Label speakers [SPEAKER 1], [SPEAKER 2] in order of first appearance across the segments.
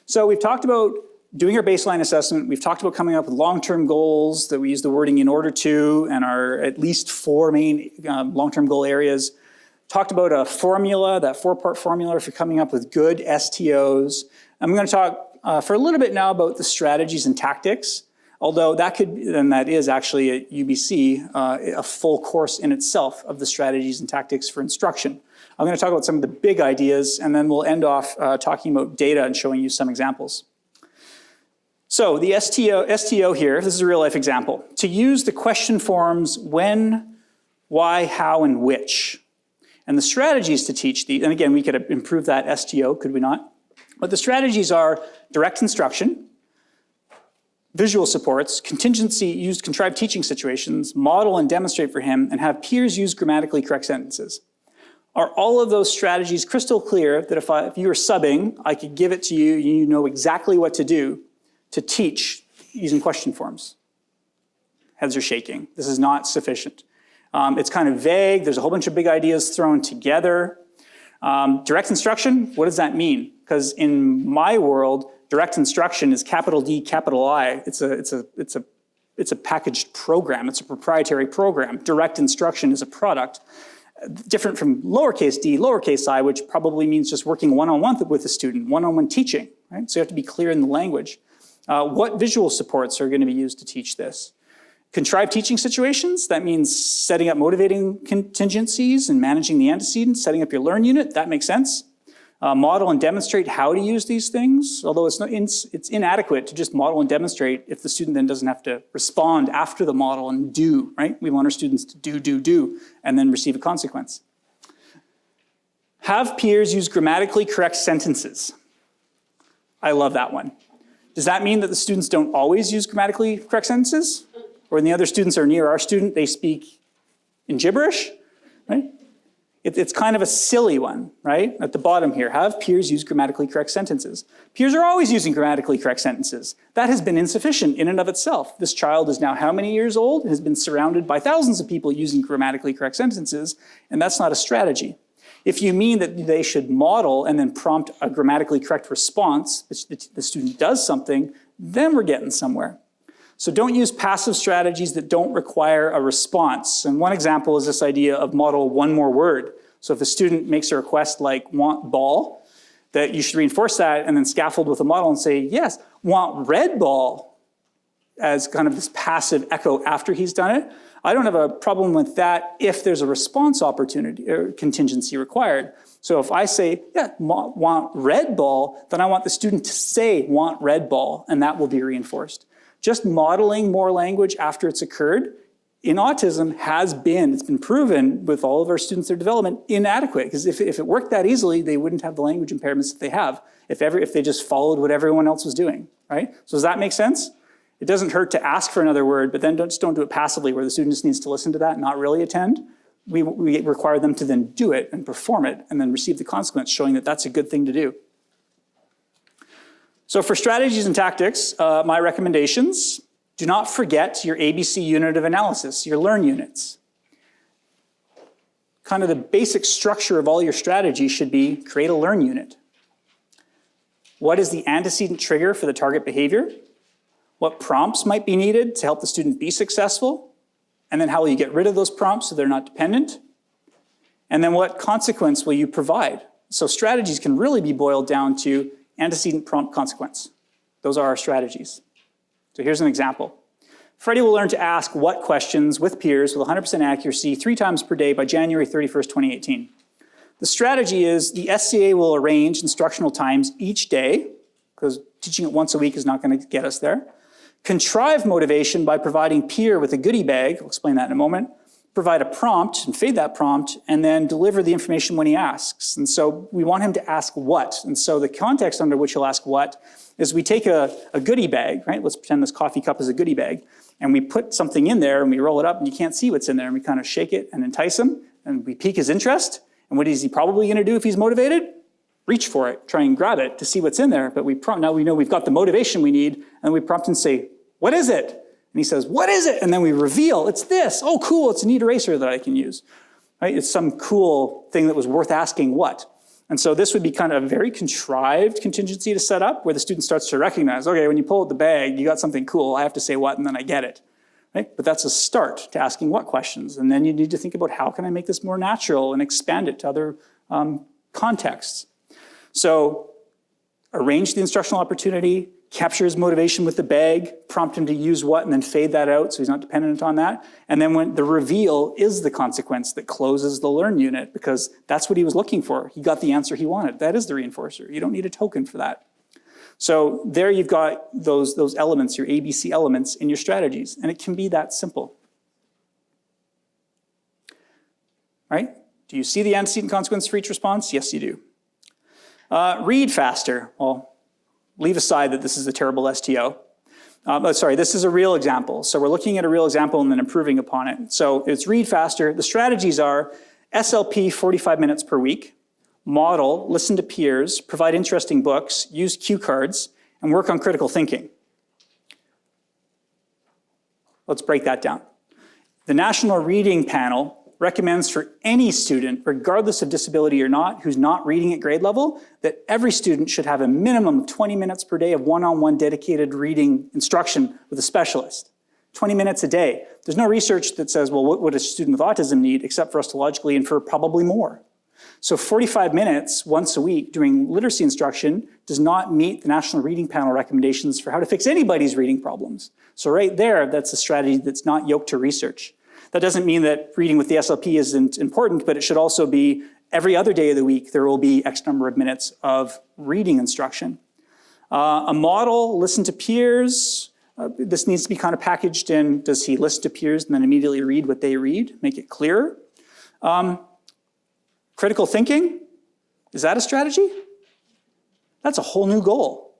[SPEAKER 1] So we've talked about doing our baseline assessment. We've talked about coming up with long-term goals that we use the wording in order to, and our at least 4 main long-term goal areas. Talked about a formula, that 4-part formula for coming up with good STOs. I'm going to talk for a little bit now about the strategies and tactics, although that could, and that is actually at UBC, a full course in itself of the strategies and tactics for instruction. I'm going to talk about some of the big ideas, and then we'll end off talking about data and showing you some examples. So the STO here, this is a real life example. To use the question forms when, why, how, and which. And the strategies to teach these, and again, we could improve that STO, could we not? But the strategies are direct instruction, visual supports, contingency, use contrived teaching situations, model and demonstrate for him, and have peers use grammatically correct sentences. Are all of those strategies crystal clear that if you were subbing, I could give it to you, you know exactly what to do to teach using question forms? Heads are shaking. This is not sufficient. It's kind of vague. There's a whole bunch of big ideas thrown together. Direct instruction, what does that mean? Because in my world, direct instruction is capital D, capital I. It's a packaged program. It's a proprietary program. Direct instruction is a product. Different from lowercase d, lowercase I, which probably means just working one-on-one with a student, one-on-one teaching, right? So you have to be clear in the language. What visual supports are going to be used to teach this? Contrived teaching situations, that means setting up motivating contingencies and managing the antecedents, setting up your learn unit, that makes sense. Model and demonstrate how to use these things, although it's inadequate to just model and demonstrate if the student then doesn't have to respond after the model and do, right? We want our students to do, and then receive a consequence. Have peers use grammatically correct sentences. I love that one. Does that mean that the students don't always use grammatically correct sentences? Or when the other students are near our student, they speak in gibberish, right? It's kind of a silly one, right? At the bottom here, have peers use grammatically correct sentences. Peers are always using grammatically correct sentences. That has been insufficient in and of itself. This child is now how many years old? Has been surrounded by thousands of people using grammatically correct sentences, and that's not a strategy. If you mean that they should model and then prompt a grammatically correct response, the student does something, then we're getting somewhere. So don't use passive strategies that don't require a response. And one example is this idea of model one more word. So if a student makes a request like want ball, that you should reinforce that and then scaffold with a model and say, yes, want red ball, as kind of this passive echo after he's done it. I don't have a problem with that if there's a response opportunity or contingency required. So if I say, yeah, want red ball, then I want the student to say want red ball, and that will be reinforced. Just modeling more language after it's occurred in autism it's been proven with all of our students, their development, inadequate. Because if it worked that easily, they wouldn't have the language impairments that they have if they just followed what everyone else was doing, right? So does that make sense? It doesn't hurt to ask for another word, but then just don't do it passively where the student just needs to listen to that and not really attend. We require them to then do it and perform it and then receive the consequence, showing that that's a good thing to do. So for strategies and tactics, my recommendations, do not forget your ABC unit of analysis, your learn units. Kind of the basic structure of all your strategies should be create a learn unit. What is the antecedent trigger for the target behavior? What prompts might be needed to help the student be successful? And then how will you get rid of those prompts so they're not dependent? And then what consequence will you provide? So strategies can really be boiled down to antecedent, prompt, consequence. Those are our strategies. So here's an example. Freddy will learn to ask what questions with peers with 100% accuracy 3 times per day by January 31st, 2018. The strategy is the SCA will arrange instructional times each day, because teaching it once a week is not going to get us there. Contrive motivation by providing peer with a goodie bag, I'll explain that in a moment. Provide a prompt and fade that prompt, and then deliver the information when he asks. And so we want him to ask what. And so the context under which he'll ask what is we take a goodie bag, right? Let's pretend this coffee cup is a goodie bag. And we put something in there and we roll it up and you can't see what's in there. And we kind of shake it and entice him and we pique his interest. And what is he probably going to do if he's motivated? Reach for it, try and grab it to see what's in there. But now we know we've got the motivation we need, and we prompt and say, what is it? And he says, what is it? And then we reveal, it's this. Oh, cool, it's a neat eraser that I can use. Right? It's some cool thing that was worth asking what. And so this would be kind of a very contrived contingency to set up where the student starts to recognize, okay, when you pull out the bag, you got something cool, I have to say what, and then I get it. Right? But that's a start to asking what questions. And then you need to think about how can I make this more natural and expand it to other contexts. So arrange the instructional opportunity, capture his motivation with the bag, prompt him to use what, and then fade that out so he's not dependent on that. And then when the reveal is the consequence that closes the learn unit, because that's what he was looking for. He got the answer he wanted. That is the reinforcer. You don't need a token for that. So there you've got those elements, your ABC elements in your strategies, and it can be that simple. Right? Do you see the antecedent consequence for each response? Yes, you do. Read faster. Well, leave aside that this is a terrible STO. This is a real example. So we're looking at a real example and then improving upon it. So it's read faster. The strategies are SLP 45 minutes per week, model, listen to peers, provide interesting books, use cue cards, and work on critical thinking. Let's break that down. The National Reading Panel recommends for any student, regardless of disability or not, who's not reading at grade level, that every student should have a minimum of 20 minutes per day of one-on-one dedicated reading instruction with a specialist. 20 minutes a day. There's no research that says, well, what would a student with autism need, except for us to logically infer probably more. So 45 minutes once a week doing literacy instruction does not meet the National Reading Panel recommendations for how to fix anybody's reading problems. So right there, that's a strategy that's not yoked to research. That doesn't mean that reading with the SLP isn't important, but it should also be every other day of the week, there will be X number of minutes of reading instruction. A model, listen to peers. This needs to be kind of packaged in, does he listen to peers and then immediately read what they read? Make it clearer. Critical thinking, is that a strategy? That's a whole new goal.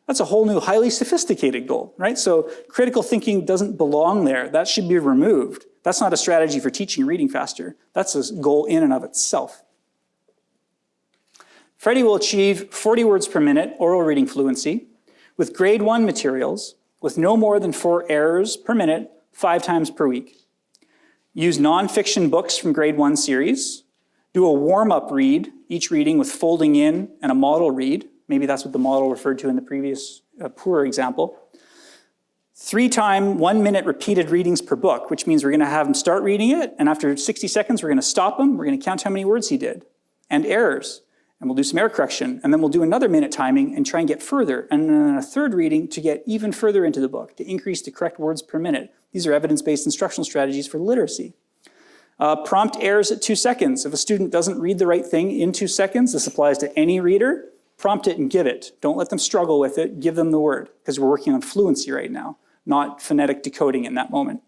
[SPEAKER 1] That's a whole new highly sophisticated goal, right? So critical thinking doesn't belong there. That should be removed. That's not a strategy for teaching reading faster. That's a goal in and of itself. Freddy will achieve 40 words per minute oral reading fluency with grade 1 materials with no more than 4 errors per minute 5 times per week. Use nonfiction books from grade 1 series. Do a warm-up read, each reading with folding in and a model read. Maybe that's what the model referred to in the previous poor example. 3 time 1 minute repeated readings per book, which means we're going to have him start reading it, and after 60 seconds, we're going to stop him. We're going to count how many words he did, and errors. And we'll do some error correction, and then we'll do another minute timing and try and get further, and then a third reading to get even further into the book, to increase the correct words per minute. These are evidence-based instructional strategies for literacy. Prompt errors at 2 seconds. If a student doesn't read the right thing in 2 seconds, this applies to any reader, prompt it and give it. Don't let them struggle with it, give them the word, because we're working on fluency right now, not phonetic decoding in that moment.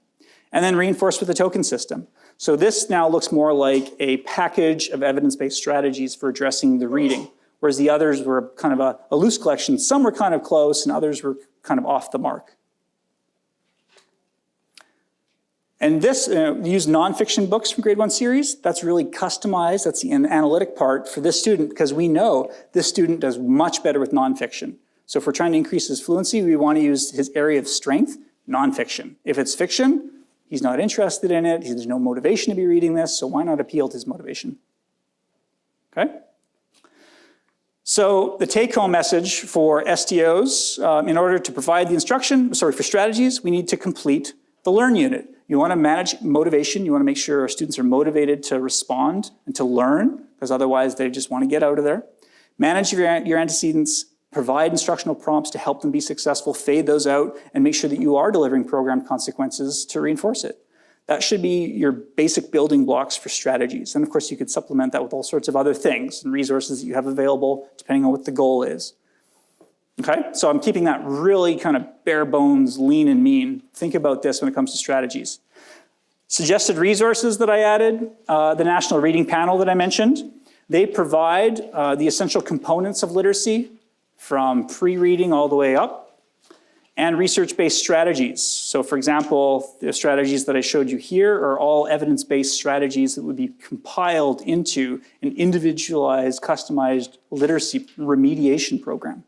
[SPEAKER 1] And then reinforce with a token system. So this now looks more like a package of evidence-based strategies for addressing the reading, whereas the others were kind of a loose collection. Some were kind of close and others were kind of off the mark. And this, use nonfiction books from grade 1 series. That's really customized. That's the analytic part for this student, because we know this student does much better with nonfiction. So if we're trying to increase his fluency, we want to use his area of strength, nonfiction. If it's fiction, he's not interested in it. There's no motivation to be reading this, so why not appeal to his motivation? Okay? So the take-home message for STOs, in order to provide the instruction, for strategies, we need to complete the learn unit. You want to manage motivation. You want to make sure our students are motivated to respond and to learn, because otherwise they just want to get out of there. Manage your antecedents, provide instructional prompts to help them be successful, fade those out, and make sure that you are delivering programmed consequences to reinforce it. That should be your basic building blocks for strategies. And of course, you could supplement that with all sorts of other things and resources that you have available, depending on what the goal is. Okay, so I'm keeping that really kind of bare bones, lean and mean. Think about this when it comes to strategies. Suggested resources that I added, the National Reading Panel that I mentioned. They provide the essential components of literacy from pre-reading all the way up, and research-based strategies. So for example, the strategies that I showed you here are all evidence-based strategies that would be compiled into an individualized, customized literacy remediation program.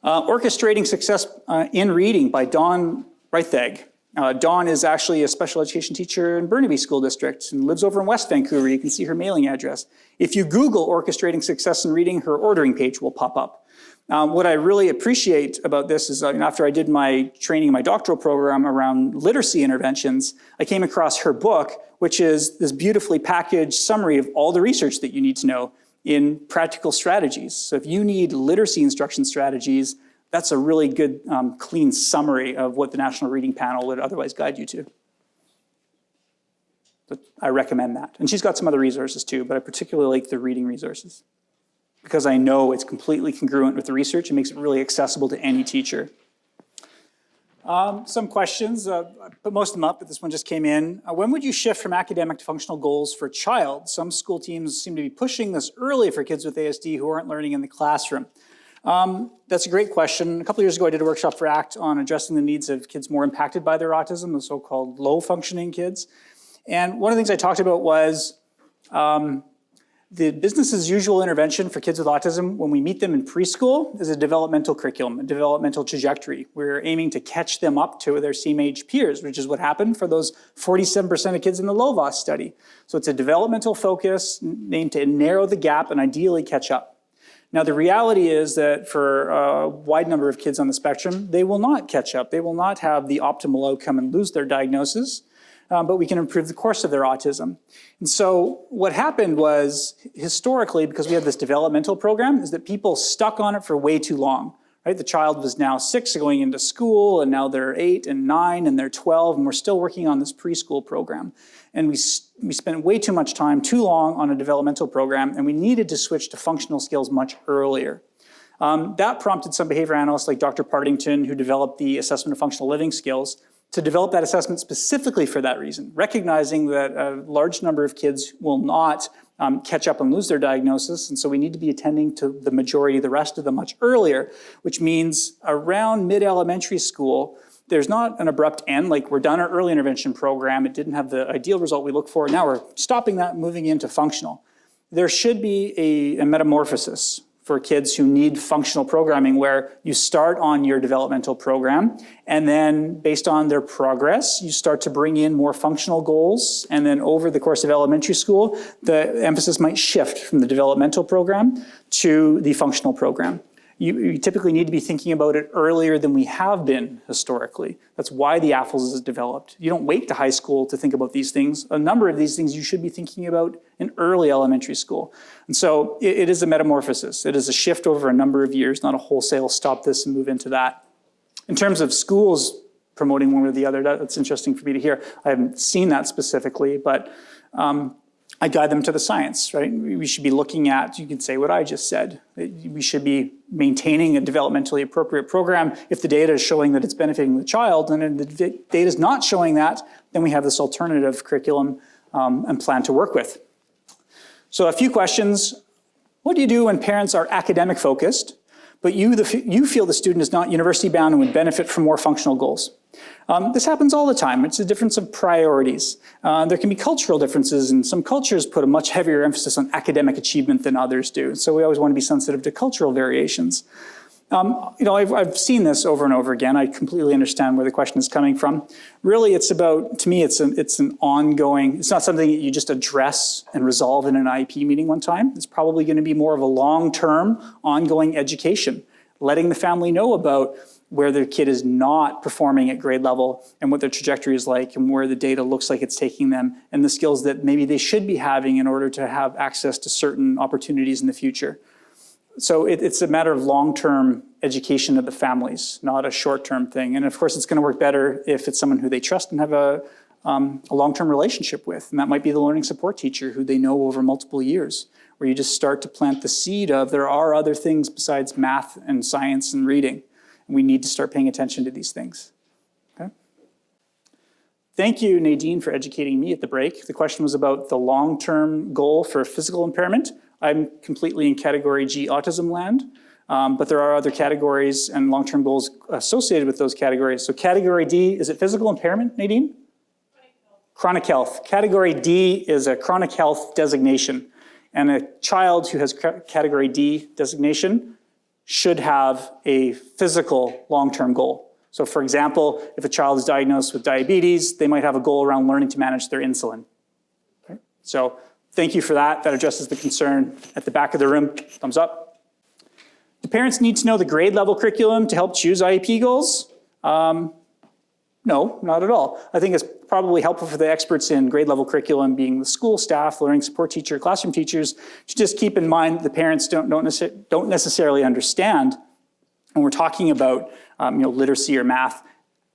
[SPEAKER 1] Orchestrating Success in Reading by Don Reitheg. Dawn is actually a special education teacher in Burnaby School District and lives over in West Vancouver. You can see her mailing address. If you Google orchestrating success in reading, her ordering page will pop up. What I really appreciate about this is after I did my training in my doctoral program around literacy interventions, I came across her book, which is this beautifully packaged summary of all the research that you need to know in practical strategies. So if you need literacy instruction strategies, that's a really good, clean summary of what the National Reading Panel would otherwise guide you to. So I recommend that. And she's got some other resources too, but I particularly like the reading resources because I know it's completely congruent with the research and makes it really accessible to any teacher. Some questions, I put most of them up, but this one just came in. When would you shift from academic to functional goals for a child? Some school teams seem to be pushing this early for kids with ASD who aren't learning in the classroom. That's a great question. A couple of years ago, I did a workshop for ACT on addressing the needs of kids more impacted by their autism, the so-called low-functioning kids. And one of the things I talked about was the business as usual intervention for kids with autism when we meet them in preschool is a developmental curriculum, a developmental trajectory. We're aiming to catch them up to their same age peers, which is what happened for those 47% of kids in the LOVOS study. So it's a developmental focus aimed to narrow the gap and ideally catch up. Now, the reality is that for a wide number of kids on the spectrum, they will not catch up. They will not have the optimal outcome and lose their diagnosis, but we can improve the course of their autism. And so what happened was, historically, because we had this developmental program, is that people stuck on it for way too long. Right? The child was now 6 going into school, and now they're 8 and 9 and they're 12, and we're still working on this preschool program. And we spent way too much time, too long, on a developmental program, and we needed to switch to functional skills much earlier. That prompted some behavior analysts like Dr. Partington, who developed the assessment of functional living skills, to develop that assessment specifically for that reason, recognizing that a large number of kids will not catch up and lose their diagnosis, and so we need to be attending to the majority, the rest of them, much earlier, which means around mid-elementary school, there's not an abrupt end, like we're done our early intervention program, it didn't have the ideal result we look for, now we're stopping that and moving into functional. There should be a metamorphosis for kids who need functional programming where you start on your developmental program and then based on their progress, you start to bring in more functional goals, and then over the course of elementary school, the emphasis might shift from the developmental program to the functional program. You typically need to be thinking about it earlier than we have been historically. That's why the AFLS is developed. You don't wait to high school to think about these things. A number of these things you should be thinking about in early elementary school. And so it is a metamorphosis. It is a shift over a number of years, not a wholesale stop this and move into that. In terms of schools promoting one or the other, that's interesting for me to hear. I haven't seen that specifically, but I guide them to the science, right? We should be looking at, you can say what I just said. We should be maintaining a developmentally appropriate program. If the data is showing that it's benefiting the child, and if the data is not showing that, then we have this alternative curriculum and plan to work with. So a few questions. What do you do when parents are academic focused, but you feel the student is not university bound and would benefit from more functional goals? This happens all the time. It's a difference of priorities. There can be cultural differences, and some cultures put a much heavier emphasis on academic achievement than others do. So we always want to be sensitive to cultural variations. I've seen this over and over again. I completely understand where the question is coming from. Really, it's about, to me, it's an ongoing, it's not something that you just address and resolve in an IEP meeting one time. It's probably going to be more of a long-term, ongoing education, letting the family know about where their kid is not performing at grade level and what their trajectory is like and where the data looks like it's taking them and the skills that maybe they should be having in order to have access to certain opportunities in the future. So it's a matter of long-term education of the families, not a short-term thing. And of course, it's going to work better if it's someone who they trust and have a long-term relationship with. And that might be the learning support teacher who they know over multiple years, where you just start to plant the seed of there are other things besides math and science and reading. And we need to start paying attention to these things. Okay? Thank you, Nadine, for educating me at the break. The question was about the long-term goal for physical impairment. I'm completely in category G autism land, but there are other categories and long-term goals associated with those categories. So category D, is it physical impairment, Nadine? Chronic health. Category D is a chronic health designation. And a child who has category D designation should have a physical long-term goal. So for example, if a child is diagnosed with diabetes, they might have a goal around learning to manage their insulin. Okay? So thank you for that. That addresses the concern at the back of the room. Thumbs up. Do parents need to know the grade level curriculum to help choose IEP goals? No, not at all. I think it's probably helpful for the experts in grade level curriculum, being the school staff, learning support teacher, classroom teachers, to just keep in mind the parents don't necessarily understand when we're talking about literacy or math,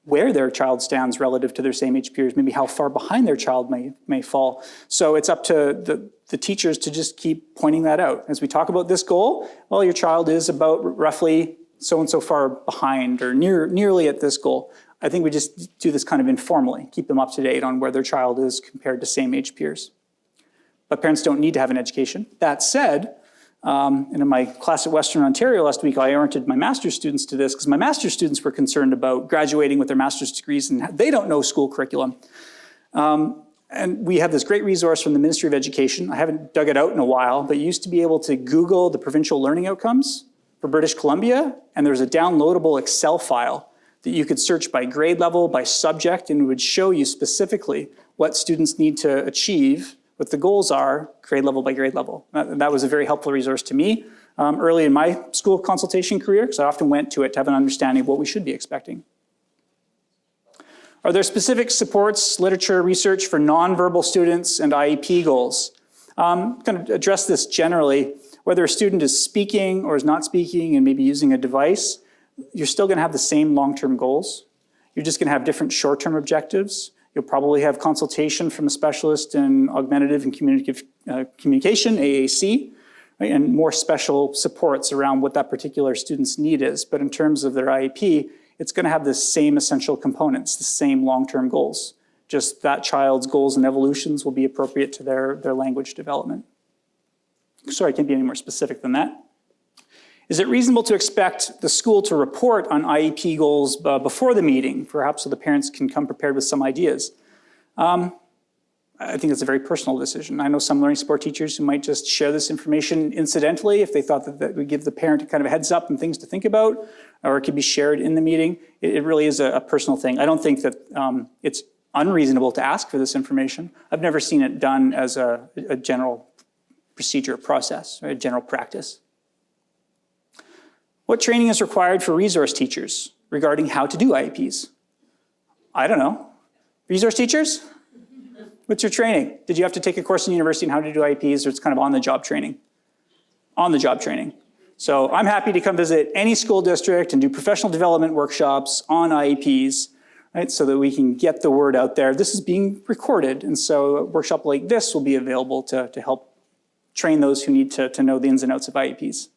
[SPEAKER 1] where their child stands relative to their same age peers, maybe how far behind their child may fall. So it's up to the teachers to just keep pointing that out. As we talk about this goal, well, your child is about roughly so and so far behind or nearly at this goal. I think we just do this kind of informally, keep them up to date on where their child is compared to same age peers. But parents don't need to have an education. That said, and in my class at Western Ontario last week, I oriented my master's students to this because my master's students were concerned about graduating with their master's degrees and they don't know school curriculum. And we have this great resource from the Ministry of Education. I haven't dug it out in a while, but you used to be able to Google the provincial learning outcomes for British Columbia, and there's a downloadable Excel file that you could search by grade level, by subject, and it would show you specifically what students need to achieve, what the goals are, grade level by grade level. That was a very helpful resource to me early in my school consultation career, because I often went to it to have an understanding of what we should be expecting. Are there specific supports, literature, research for nonverbal students and IEP goals? I'm going to address this generally. Whether a student is speaking or is not speaking and maybe using a device, you're still going to have the same long-term goals. You're just going to have different short-term objectives. You'll probably have consultation from a specialist in augmentative and communication, AAC, right, and more special supports around what that particular student's need is. But in terms of their IEP, it's going to have the same essential components, the same long-term goals. Just that child's goals and evolutions will be appropriate to their language development. Sorry, I can't be any more specific than that. Is it reasonable to expect the school to report on IEP goals before the meeting, perhaps so the parents can come prepared with some ideas? I think it's a very personal decision. I know some learning support teachers who might just share this information incidentally if they thought that would give the parent kind of a heads up and things to think about, or it could be shared in the meeting. It really is a personal thing. I don't think that it's unreasonable to ask for this information. I've never seen it done as a general procedure process, or a general practice. What training is required for resource teachers regarding how to do IEPs? I don't know. Resource teachers? What's your training? Did you have to take a course in university on how to do IEPs, or it's kind of on-the-job training? On-the-job training. So I'm happy to come visit any school district and do professional development workshops on IEPs, right, so that we can get the word out there. This is being recorded, and so a workshop like this will be available to help train those who need to know the ins and outs of IEPs.